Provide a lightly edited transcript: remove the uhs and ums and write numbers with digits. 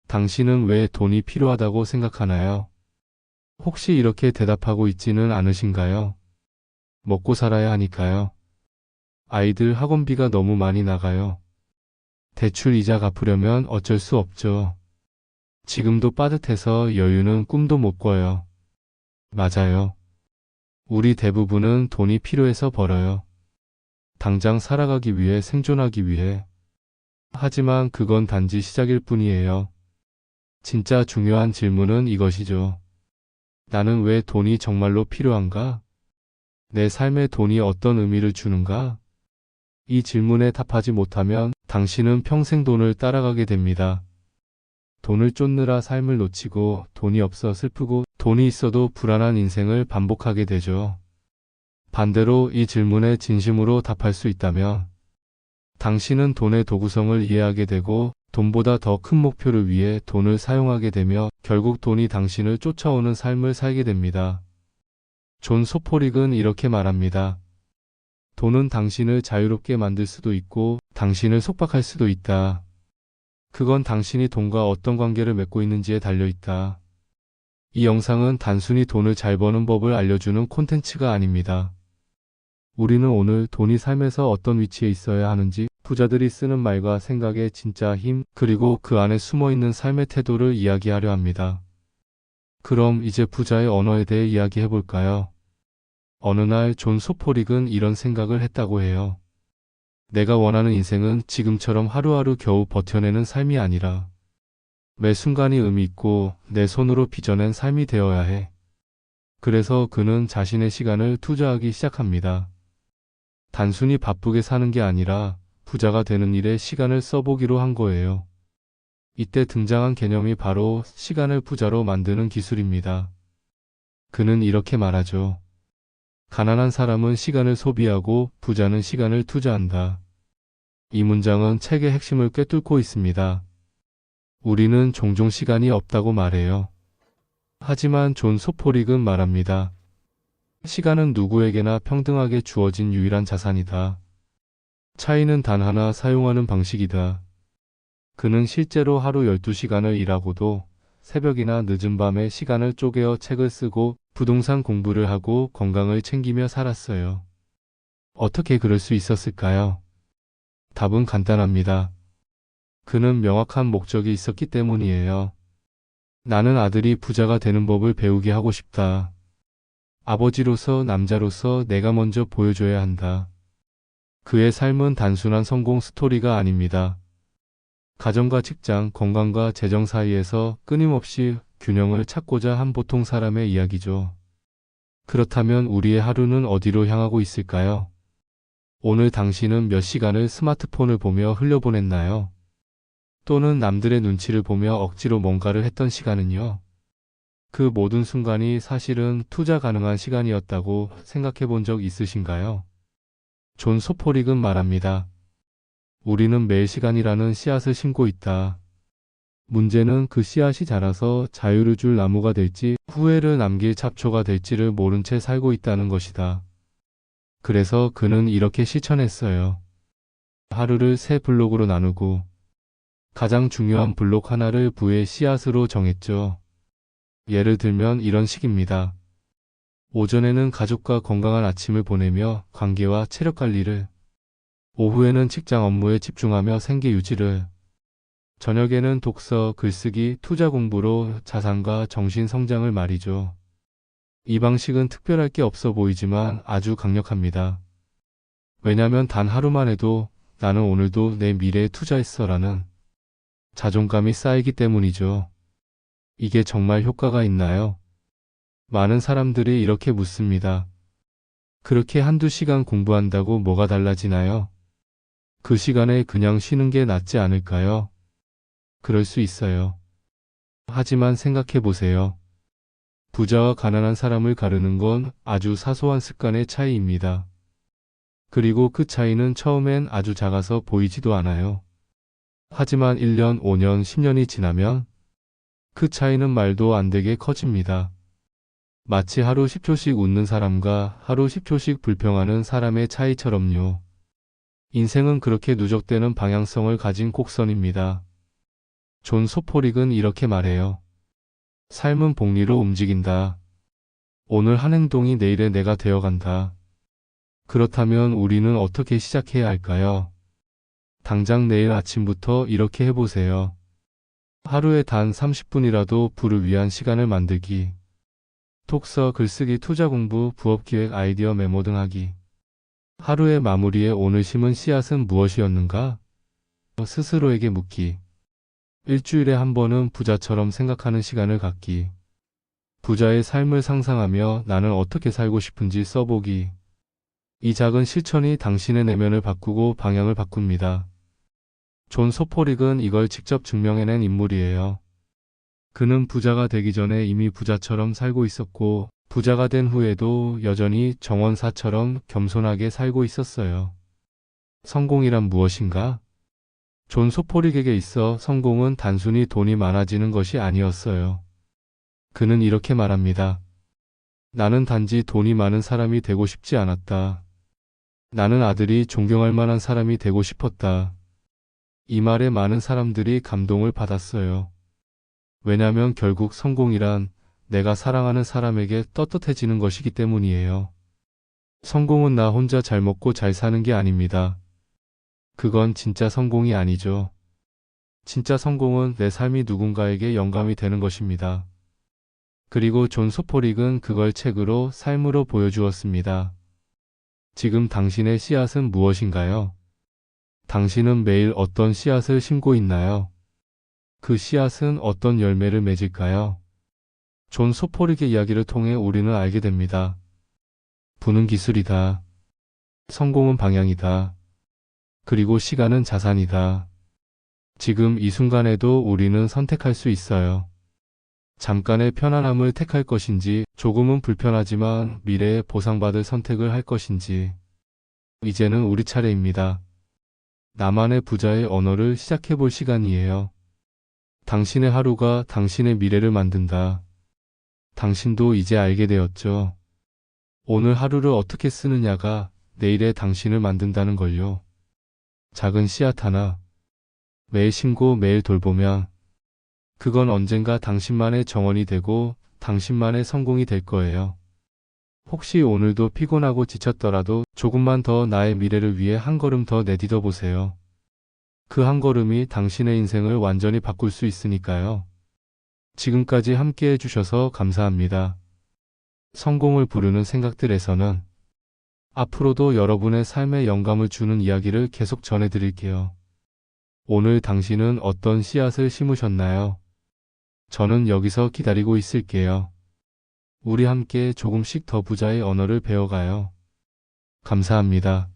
당신은 왜 돈이 필요하다고 생각하나요? 혹시 이렇게 대답하고 있지는 않으신가요? 먹고 살아야 하니까요. 아이들 학원비가 너무 많이 나가요. 대출 이자 갚으려면 어쩔 수 없죠. 지금도 빠듯해서 여유는 꿈도 못 꿔요. 맞아요. 우리 대부분은 돈이 필요해서 벌어요. 당장 살아가기 위해 생존하기 위해. 하지만 그건 단지 시작일 뿐이에요. 진짜 중요한 질문은 이것이죠. 나는 왜 돈이 정말로 필요한가? 내 삶에 돈이 어떤 의미를 주는가? 이 질문에 답하지 못하면 당신은 평생 돈을 따라가게 됩니다. 돈을 쫓느라 삶을 놓치고 돈이 없어 슬프고 돈이 있어도 불안한 인생을 반복하게 되죠. 반대로 이 질문에 진심으로 답할 수 있다면 당신은 돈의 도구성을 이해하게 되고 돈보다 더 큰 목표를 위해 돈을 사용하게 되며 결국 돈이 당신을 쫓아오는 삶을 살게 됩니다. 존 소포릭은 이렇게 말합니다. 돈은 당신을 자유롭게 만들 수도 있고 당신을 속박할 수도 있다. 그건 당신이 돈과 어떤 관계를 맺고 있는지에 달려있다. 이 영상은 단순히 돈을 잘 버는 법을 알려주는 콘텐츠가 아닙니다. 우리는 오늘 돈이 삶에서 어떤 위치에 있어야 하는지, 부자들이 쓰는 말과 생각의 진짜 힘, 그리고 그 안에 숨어있는 삶의 태도를 이야기하려 합니다. 그럼 이제 부자의 언어에 대해 이야기해볼까요? 어느 날 존 소포릭은 이런 생각을 했다고 해요. 내가 원하는 인생은 지금처럼 하루하루 겨우 버텨내는 삶이 아니라 매 순간이 의미 있고 내 손으로 빚어낸 삶이 되어야 해. 그래서 그는 자신의 시간을 투자하기 시작합니다. 단순히 바쁘게 사는 게 아니라 부자가 되는 일에 시간을 써보기로 한 거예요. 이때 등장한 개념이 바로 시간을 부자로 만드는 기술입니다. 그는 이렇게 말하죠. 가난한 사람은 시간을 소비하고 부자는 시간을 투자한다. 이 문장은 책의 핵심을 꿰뚫고 있습니다. 우리는 종종 시간이 없다고 말해요. 하지만 존 소포릭은 말합니다. 시간은 누구에게나 평등하게 주어진 유일한 자산이다. 차이는 단 하나, 사용하는 방식이다. 그는 실제로 하루 12시간을 일하고도 새벽이나 늦은 밤에 시간을 쪼개어 책을 쓰고 부동산 공부를 하고 건강을 챙기며 살았어요. 어떻게 그럴 수 있었을까요? 답은 간단합니다. 그는 명확한 목적이 있었기 때문이에요. 나는 아들이 부자가 되는 법을 배우게 하고 싶다. 아버지로서 남자로서 내가 먼저 보여줘야 한다. 그의 삶은 단순한 성공 스토리가 아닙니다. 가정과 직장, 건강과 재정 사이에서 끊임없이 균형을 찾고자 한 보통 사람의 이야기죠. 그렇다면 우리의 하루는 어디로 향하고 있을까요? 오늘 당신은 몇 시간을 스마트폰을 보며 흘려보냈나요? 또는 남들의 눈치를 보며 억지로 뭔가를 했던 시간은요? 그 모든 순간이 사실은 투자 가능한 시간이었다고 생각해 본 적 있으신가요? 존 소포릭은 말합니다. 우리는 매일 시간이라는 씨앗을 심고 있다. 문제는 그 씨앗이 자라서 자유를 줄 나무가 될지 후회를 남길 잡초가 될지를 모른 채 살고 있다는 것이다. 그래서 그는 이렇게 실천했어요. 하루를 세 블록으로 나누고 가장 중요한 블록 하나를 부의 씨앗으로 정했죠. 예를 들면 이런 식입니다. 오전에는 가족과 건강한 아침을 보내며 관계와 체력 관리를, 오후에는 직장 업무에 집중하며 생계 유지를, 저녁에는 독서, 글쓰기, 투자 공부로 자산과 정신 성장을 말이죠. 이 방식은 특별할 게 없어 보이지만 아주 강력합니다. 왜냐면 단 하루만 해도 나는 오늘도 내 미래에 투자했어라는 자존감이 쌓이기 때문이죠. 이게 정말 효과가 있나요? 많은 사람들이 이렇게 묻습니다. 그렇게 한두 시간 공부한다고 뭐가 달라지나요? 그 시간에 그냥 쉬는 게 낫지 않을까요? 그럴 수 있어요. 하지만 생각해 보세요. 부자와 가난한 사람을 가르는 건 아주 사소한 습관의 차이입니다. 그리고 그 차이는 처음엔 아주 작아서 보이지도 않아요. 하지만 1년, 5년, 10년이 지나면 그 차이는 말도 안 되게 커집니다. 마치 하루 10초씩 웃는 사람과 하루 10초씩 불평하는 사람의 차이처럼요. 인생은 그렇게 누적되는 방향성을 가진 곡선입니다. 존 소포릭은 이렇게 말해요. 삶은 복리로 움직인다. 오늘 한 행동이 내일의 내가 되어간다. 그렇다면 우리는 어떻게 시작해야 할까요? 당장 내일 아침부터 이렇게 해보세요. 하루에 단 30분이라도 부를 위한 시간을 만들기. 독서, 글쓰기, 투자 공부, 부업 기획, 아이디어 메모 등 하기. 하루의 마무리에 오늘 심은 씨앗은 무엇이었는가? 스스로에게 묻기. 일주일에 한 번은 부자처럼 생각하는 시간을 갖기. 부자의 삶을 상상하며 나는 어떻게 살고 싶은지 써보기. 이 작은 실천이 당신의 내면을 바꾸고 방향을 바꿉니다. 존 소포릭은 이걸 직접 증명해낸 인물이에요. 그는 부자가 되기 전에 이미 부자처럼 살고 있었고, 부자가 된 후에도 여전히 정원사처럼 겸손하게 살고 있었어요. 성공이란 무엇인가? 존 소포릭에게 있어 성공은 단순히 돈이 많아지는 것이 아니었어요. 그는 이렇게 말합니다. 나는 단지 돈이 많은 사람이 되고 싶지 않았다. 나는 아들이 존경할 만한 사람이 되고 싶었다. 이 말에 많은 사람들이 감동을 받았어요. 왜냐면 결국 성공이란 내가 사랑하는 사람에게 떳떳해지는 것이기 때문이에요. 성공은 나 혼자 잘 먹고 잘 사는 게 아닙니다. 그건 진짜 성공이 아니죠. 진짜 성공은 내 삶이 누군가에게 영감이 되는 것입니다. 그리고 존 소포릭은 그걸 책으로 삶으로 보여주었습니다. 지금 당신의 씨앗은 무엇인가요? 당신은 매일 어떤 씨앗을 심고 있나요? 그 씨앗은 어떤 열매를 맺을까요? 존 소포릭의 이야기를 통해 우리는 알게 됩니다. 부는 기술이다. 성공은 방향이다. 그리고 시간은 자산이다. 지금 이 순간에도 우리는 선택할 수 있어요. 잠깐의 편안함을 택할 것인지, 조금은 불편하지만 미래에 보상받을 선택을 할 것인지. 이제는 우리 차례입니다. 나만의 부자의 언어를 시작해 볼 시간이에요. 당신의 하루가 당신의 미래를 만든다. 당신도 이제 알게 되었죠. 오늘 하루를 어떻게 쓰느냐가 내일의 당신을 만든다는 걸요. 작은 씨앗 하나, 매일 심고 매일 돌보면 그건 언젠가 당신만의 정원이 되고 당신만의 성공이 될 거예요. 혹시 오늘도 피곤하고 지쳤더라도 조금만 더 나의 미래를 위해 한 걸음 더 내딛어 보세요. 그 한 걸음이 당신의 인생을 완전히 바꿀 수 있으니까요. 지금까지 함께 해주셔서 감사합니다. 성공을 부르는 생각들에서는 앞으로도 여러분의 삶에 영감을 주는 이야기를 계속 전해드릴게요. 오늘 당신은 어떤 씨앗을 심으셨나요? 저는 여기서 기다리고 있을게요. 우리 함께 조금씩 더 부자의 언어를 배워가요. 감사합니다.